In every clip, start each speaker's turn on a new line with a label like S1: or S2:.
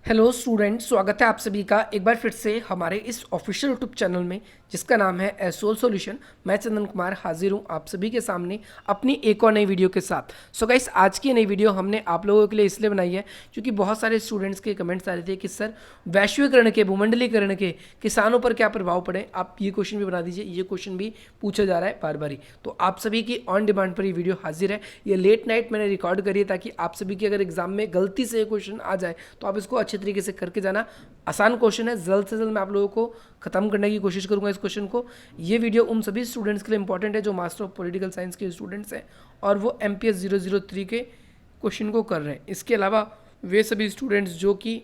S1: Hello student, स्वागत है आप सभी का एक बार फिर से हमारे इस ऑफिशियल यूट्यूब चैनल में जिसका नाम है एसोल सॉल्यूशन। मैं चंदन कुमार हाजिर हूँ आप सभी के सामने अपनी एक और नई वीडियो के साथ। सो गाइस, आज की नई वीडियो हमने आप लोगों के लिए इसलिए बनाई है क्योंकि बहुत सारे स्टूडेंट्स के कमेंट्स आ रहे थे कि सर वैश्वीकरण के, भूमंडलीकरण के किसानों पर क्या प्रभाव पड़े। आप ये क्वेश्चन भी बना दीजिए, ये क्वेश्चन भी पूछा जा रहा है बार बार ही। तो आप सभी की ऑन डिमांड पर ये वीडियो हाजिर है। ये लेट नाइट मैंने रिकॉर्ड करी है ताकि आप सभी की अगर एग्जाम में गलती से ये क्वेश्चन आ जाए तो आप इसको अच्छे तरीके से करके जाना। आसान क्वेश्चन है, जल्द से जल्द मैं आप लोगों को खत्म करने की कोशिश करूंगा इस क्वेश्चन को। ये वीडियो उन सभी स्टूडेंट्स के लिए इंपॉर्टेंट है जो मास्टर ऑफ पॉलिटिकल साइंस के स्टूडेंट्स हैं और वो MPS 003 के क्वेश्चन को कर रहे हैं। इसके अलावा वे सभी स्टूडेंट्स जो कि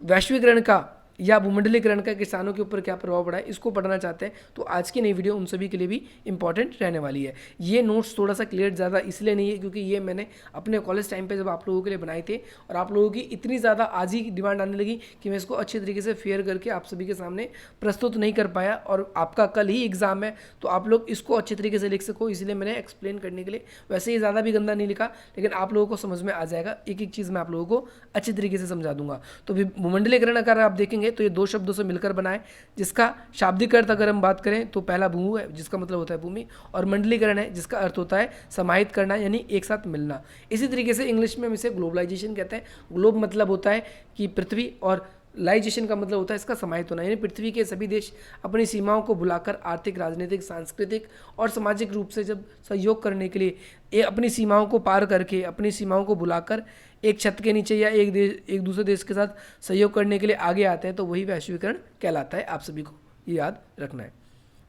S1: वैश्वीकरण का या भूमंडलीकरण का किसानों के ऊपर क्या प्रभाव पड़ा है इसको पढ़ना चाहते हैं तो आज की नई वीडियो उन सभी के लिए भी इंपॉर्टेंट रहने वाली है। ये नोट्स थोड़ा सा क्लियर ज़्यादा इसलिए नहीं है क्योंकि ये मैंने अपने कॉलेज टाइम पे जब आप लोगों के लिए बनाए थे और आप लोगों की इतनी ज़्यादा आज ही डिमांड आने लगी कि मैं इसको अच्छे तरीके से फेयर करके आप सभी के सामने प्रस्तुत नहीं कर पाया। और आपका कल ही एग्जाम है तो आप लोग इसको अच्छे तरीके से लिख सको, इसलिए मैंने एक्सप्लेन करने के लिए वैसे ही ज़्यादा भी गंदा नहीं लिखा, लेकिन आप लोगों को समझ में आ जाएगा। एक एक चीज़ मैं आप लोगों को अच्छी तरीके से समझा दूंगा। तो भूमंडलीकरण अगर आप देखेंगे तो ये दो शब्दों से मिलकर बना है, जिसका शाब्दिक अर्थ अगर हम बात करें तो पहला भू है जिसका मतलब होता है भूमि, और मंडलीकरण है जिसका अर्थ होता है समाहित करना यानी एक साथ मिलना। इसी तरीके से इंग्लिश में हम इसे ग्लोबलाइजेशन कहते हैं। ग्लोब मतलब होता है कि पृथ्वी, और लाइजेशन का मतलब होता है इसका समाहित होना, यानी पृथ्वी के सभी देश अपनी सीमाओं को भुलाकर आर्थिक, राजनीतिक, सांस्कृतिक और सामाजिक रूप से जब सहयोग करने के लिए अपनी सीमाओं को पार करके, अपनी सीमाओं को भुलाकर एक छत के नीचे या एक दूसरे देश के साथ सहयोग करने के लिए आगे आते हैं तो वही वैश्वीकरण कहलाता है। आप सभी को ये याद रखना है।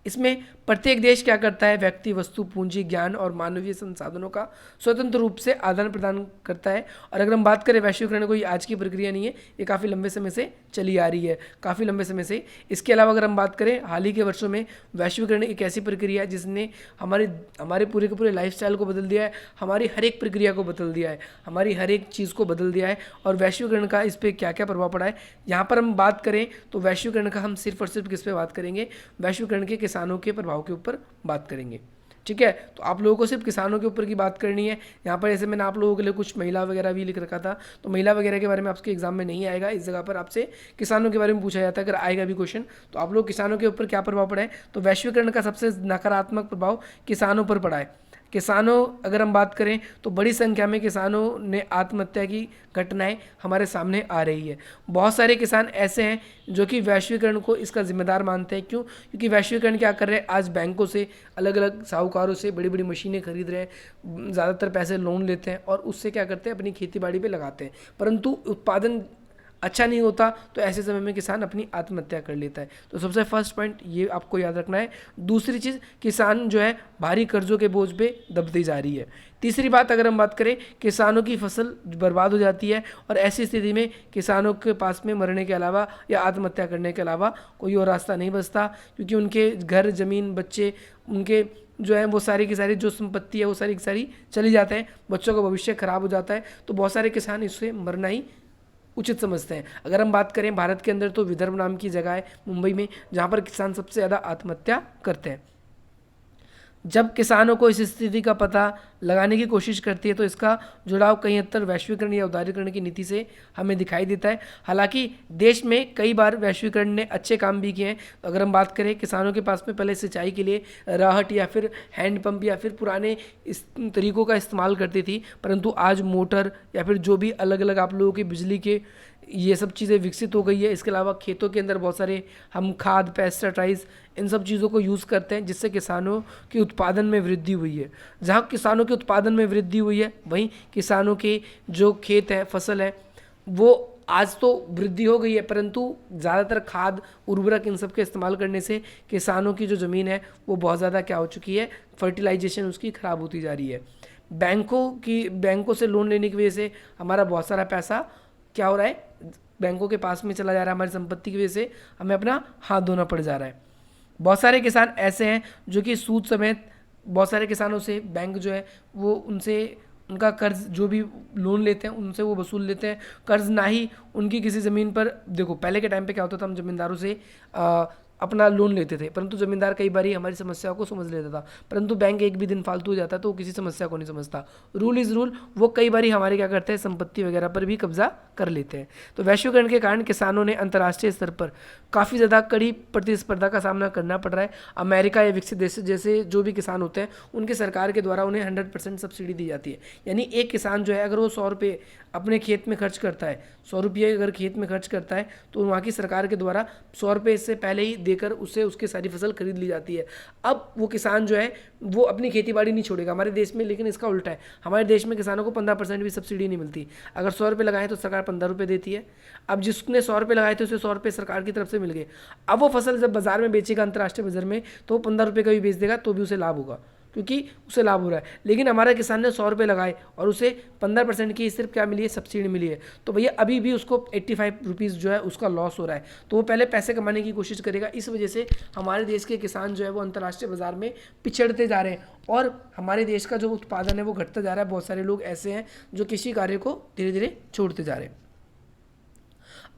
S1: इसमें प्रत्येक देश क्या करता है, व्यक्ति, वस्तु, पूंजी, ज्ञान और मानवीय संसाधनों का स्वतंत्र रूप से आदान प्रदान करता है। और अगर हम बात करें वैश्वीकरण, कोई आज की प्रक्रिया नहीं है, ये काफ़ी लंबे समय से चली आ रही है, काफ़ी लंबे समय से। इसके अलावा अगर हम बात करें हाल ही के वर्षों में, वैश्वीकरण एक ऐसी प्रक्रिया है जिसने हमारे पूरे के पूरे लाइफस्टाइल को बदल दिया है, हमारी हर एक प्रक्रिया को बदल दिया है, हमारी हर एक चीज़ को बदल दिया है। और वैश्वीकरण का इस पर क्या क्या प्रभाव पड़ा है, यहाँ पर हम बात करें तो वैश्वीकरण का हम सिर्फ और सिर्फ किस पे बात करेंगे, वैश्वीकरण के किसानों के प्रभाव के ऊपर बात करेंगे। ठीक है, तो आप लोगों को सिर्फ किसानों के ऊपर की बात करनी है। यहाँ पर ऐसे मैंने आप लोगों के लिए कुछ महिला वगैरह भी लिख रखा था, तो महिला वगैरह के बारे में आपके एग्जाम में नहीं आएगा। इस जगह पर आपसे किसानों के बारे में पूछा जाता है। अगर आएगा भी क्वेश्चन तो आप लोग किसानों के ऊपर क्या प्रभाव पड़ा है, तो वैश्वीकरण का सबसे नकारात्मक प्रभाव किसानों पर पड़ा है। किसानों अगर हम बात करें तो बड़ी संख्या में किसानों ने आत्महत्या की घटनाएं हमारे सामने आ रही है। बहुत सारे किसान ऐसे हैं जो कि वैश्वीकरण को इसका जिम्मेदार मानते हैं। क्यों? क्योंकि वैश्वीकरण क्या कर रहे हैं, आज बैंकों से, अलग अलग साहूकारों से बड़ी बड़ी मशीनें खरीद रहे हैं, ज़्यादातर पैसे लोन लेते हैं और उससे क्या करते हैं, अपनी खेती बाड़ी पे लगाते हैं, परंतु उत्पादन अच्छा नहीं होता तो ऐसे समय में किसान अपनी आत्महत्या कर लेता है। तो सबसे फर्स्ट पॉइंट ये आपको याद रखना है। दूसरी चीज़, किसान जो है भारी कर्जों के बोझ पे दबती जा रही है। तीसरी बात अगर हम बात करें, किसानों की फसल बर्बाद हो जाती है और ऐसी स्थिति में किसानों के पास में मरने के अलावा या आत्महत्या करने के अलावा कोई और रास्ता नहीं बचता, क्योंकि उनके घर, ज़मीन, बच्चे, उनके जो है वो सारी की सारी जो संपत्ति है वो सारी की सारी चली जाते हैं, बच्चों का भविष्य खराब हो जाता है। तो बहुत सारे किसान इससे मरना ही उचित समझते हैं। अगर हम बात करें भारत के अंदर तो विदर्भ नाम की जगह है मुंबई में, जहाँ पर किसान सबसे ज़्यादा आत्महत्या करते हैं। जब किसानों को इस स्थिति का पता लगाने की कोशिश करती है तो इसका जुड़ाव कहीं हद तक वैश्वीकरण या उदारीकरण की नीति से हमें दिखाई देता है। हालांकि देश में कई बार वैश्वीकरण ने अच्छे काम भी किए हैं। तो अगर हम बात करें, किसानों के पास में पहले सिंचाई के लिए राहट या फिर हैंडपंप या फिर पुराने इस तरीकों का इस्तेमाल करती थी, परंतु आज मोटर या फिर जो भी अलग अलग आप लोगों की बिजली के ये सब चीज़ें विकसित हो गई है। इसके अलावा खेतों के अंदर बहुत सारे हम खाद, पेस्टिसाइड्स, इन सब चीज़ों को यूज़ करते हैं, जिससे किसानों के उत्पादन में वृद्धि हुई है। जहाँ किसानों के उत्पादन में वृद्धि हुई है वहीं किसानों के जो खेत है, फसल है, वो आज तो वृद्धि हो गई है, परंतु ज़्यादातर खाद, उर्वरक, इन सब के इस्तेमाल करने से किसानों की जो ज़मीन है वो बहुत ज़्यादा क्या हो चुकी है, फर्टिलाइजेशन उसकी ख़राब होती जा रही है। बैंकों से लोन लेने की वजह से हमारा बहुत सारा पैसा क्या हो रहा है, बैंकों के पास में चला जा रहा है। हमारी संपत्ति की वजह से हमें अपना हाथ धोना पड़ जा रहा है। बहुत सारे किसान ऐसे हैं जो कि सूद समेत बहुत सारे किसानों से बैंक जो है वो उनसे उनका कर्ज, जो भी लोन लेते हैं उनसे वो वसूल लेते हैं। कर्ज ना ही उनकी किसी ज़मीन पर, देखो पहले के टाइम पे क्या होता था, हम ज़मींदारों से अपना लोन लेते थे, परंतु ज़मींदार कई बार हमारी समस्या को समझ लेता था, परंतु बैंक एक भी दिन फालतू हो जाता तो वो किसी समस्या को नहीं समझता। रूल इज़ रूल, वो कई बार हमारे क्या करते हैं, संपत्ति वगैरह पर भी कब्जा कर लेते हैं। तो वैश्वीकरण के कारण किसानों ने अंतर्राष्ट्रीय स्तर पर काफ़ी ज़्यादा कड़ी प्रतिस्पर्धा का सामना करना पड़ रहा है। अमेरिका या विकसित देश जैसे जो भी किसान होते हैं उनकी सरकार के द्वारा उन्हें 100% सब्सिडी दी जाती है। यानी एक किसान जो है अगर वो 100 रुपये अपने खेत में खर्च करता है, 100 रुपये अगर खेत में खर्च करता है तो वहाँ की सरकार के द्वारा 100 रुपये इससे पहले ही देकर उससे उसकी सारी फसल खरीद ली जाती है। अब वो किसान जो है वो अपनी खेती बाड़ी नहीं छोड़ेगा हमारे देश में, लेकिन इसका उल्टा है। हमारे देश में किसानों को 15% भी सब्सिडी नहीं मिलती। अगर 100 रुपये लगाए तो सरकार 15 रुपये देती है। अब जिसने 100 रुपये लगाए थे उसे 100 रुपये सरकार की तरफ से मिल गए। अब वो फसल जब बाजार में बेचेगा अंतर्राष्ट्रीय बाजार में तो वो 15 रुपये का भी बेच देगा तो भी उसे लाभ होगा, क्योंकि उसे लाभ हो रहा है। लेकिन हमारा किसान ने 100 रुपये लगाए और उसे 15% की सिर्फ क्या मिली है, सब्सिडी मिली है। तो भैया अभी भी उसको 85 रुपीज़ जो है उसका लॉस हो रहा है। तो वो पहले पैसे कमाने की कोशिश करेगा। इस वजह से हमारे देश के किसान जो है वो अंतर्राष्ट्रीय बाजार में पिछड़ते जा रहे हैं और हमारे देश का जो उत्पादन है वो घटता जा रहा है। बहुत सारे लोग ऐसे हैं जो कृषि कार्य को धीरे धीरे छोड़ते जा रहे हैं।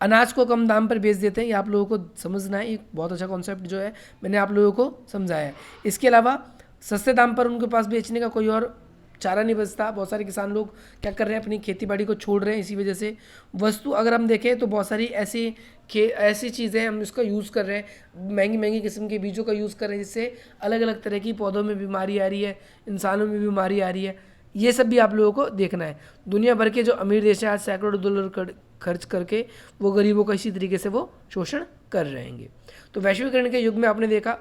S1: अनाज को कम दाम पर बेच देते हैं, ये आप लोगों को समझना है। एक बहुत अच्छा कॉन्सेप्ट जो है मैंने आप लोगों को समझाया है। इसके अलावा सस्ते दाम पर उनके पास बेचने का कोई और चारा नहीं बचता। बहुत सारे किसान लोग क्या कर रहे हैं, अपनी खेती बाड़ी को छोड़ रहे हैं। इसी वजह से वस्तु अगर हम देखें तो बहुत सारी ऐसी चीज़ें हम इसका यूज़ कर रहे हैं, महंगी महंगी किस्म के बीजों का यूज़ कर रहे हैं, जिससे अलग अलग तरह की पौधों में बीमारी आ रही है, इंसानों में बीमारी आ रही है। ये सब भी आप लोगों को देखना है। दुनिया भर के जो अमीर देश हैं आज सैकड़ों डॉलर खर्च करके वो गरीबों का इसी तरीके से वो शोषण कर रहे हैं। तो वैश्वीकरण के युग में आपने देखा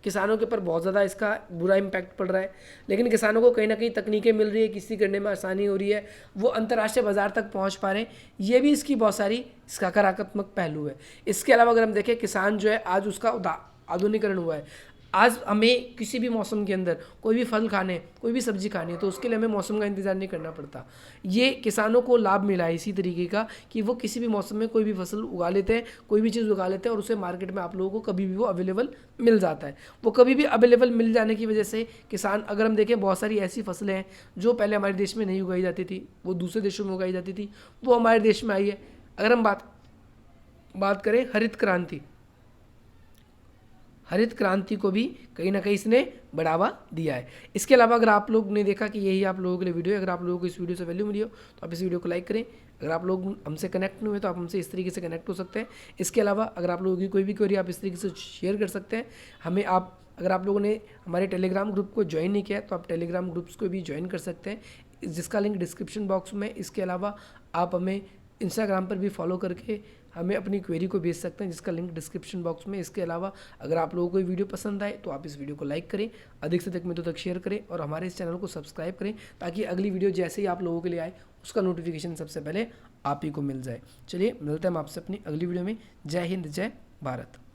S1: किसानों के ऊपर बहुत ज़्यादा इसका बुरा इम्पैक्ट पड़ रहा है, लेकिन किसानों को कहीं ना कहीं तकनीकें मिल रही है, किसी करने में आसानी हो रही है, वो अंतर्राष्ट्रीय बाजार तक पहुंच पा रहे हैं। ये भी इसकी बहुत सारी सकारात्मक पहलू है। इसके अलावा अगर हम देखें किसान जो है आज उसका आधुनिकीकरण हुआ है। आज हमें किसी भी मौसम के अंदर कोई भी फल खाने, कोई भी सब्जी खानी है तो उसके लिए हमें मौसम का इंतज़ार नहीं करना पड़ता। ये किसानों को लाभ मिला है इसी तरीके का कि वो किसी भी मौसम में कोई भी फसल उगा लेते हैं, कोई भी चीज़ उगा लेते हैं और उसे मार्केट में आप लोगों को कभी भी वो अवेलेबल मिल जाता है। वो कभी भी अवेलेबल मिल जाने की वजह से किसान, अगर हम देखें बहुत सारी ऐसी फसलें हैं जो पहले हमारे देश में नहीं उगाई जाती थी, वो दूसरे देशों में उगाई जाती थी, वो हमारे देश में आई है। अगर हम बात करें हरित क्रांति को भी कहीं ना कहीं इसने बढ़ावा दिया है। इसके अलावा अगर आप लोग ने देखा कि यही आप लोगों के लिए वीडियो है, अगर आप लोगों को इस वीडियो से वैल्यू मिली हो तो आप इस वीडियो को लाइक करें। अगर आप लोग हमसे कनेक्ट नहीं हुए तो आप हमसे इस तरीके से कनेक्ट हो सकते हैं। इसके अलावा अगर आप लोगों की कोई भी क्वेरी आप इस तरीके से शेयर कर सकते हैं हमें। अगर आप लोगों ने हमारे टेलीग्राम ग्रुप को ज्वाइन नहीं किया है तो आप टेलीग्राम ग्रुप्स को भी ज्वाइन कर सकते हैं, जिसका लिंक डिस्क्रिप्शन बॉक्स में। इसके अलावा आप हमें इंस्टाग्राम पर भी फॉलो करके हमें अपनी क्वेरी को भेज सकते हैं, जिसका लिंक डिस्क्रिप्शन बॉक्स में। इसके अलावा अगर आप लोगों को ये वीडियो पसंद आए तो आप इस वीडियो को लाइक करें, अधिक से अधिक मित्रों तक शेयर करें और हमारे इस चैनल को सब्सक्राइब करें, ताकि अगली वीडियो जैसे ही आप लोगों के लिए आए उसका नोटिफिकेशन सबसे पहले आप ही को मिल जाए। चलिए मिलते हैं हम आपसे अपनी अगली वीडियो में। जय हिंद, जय भारत।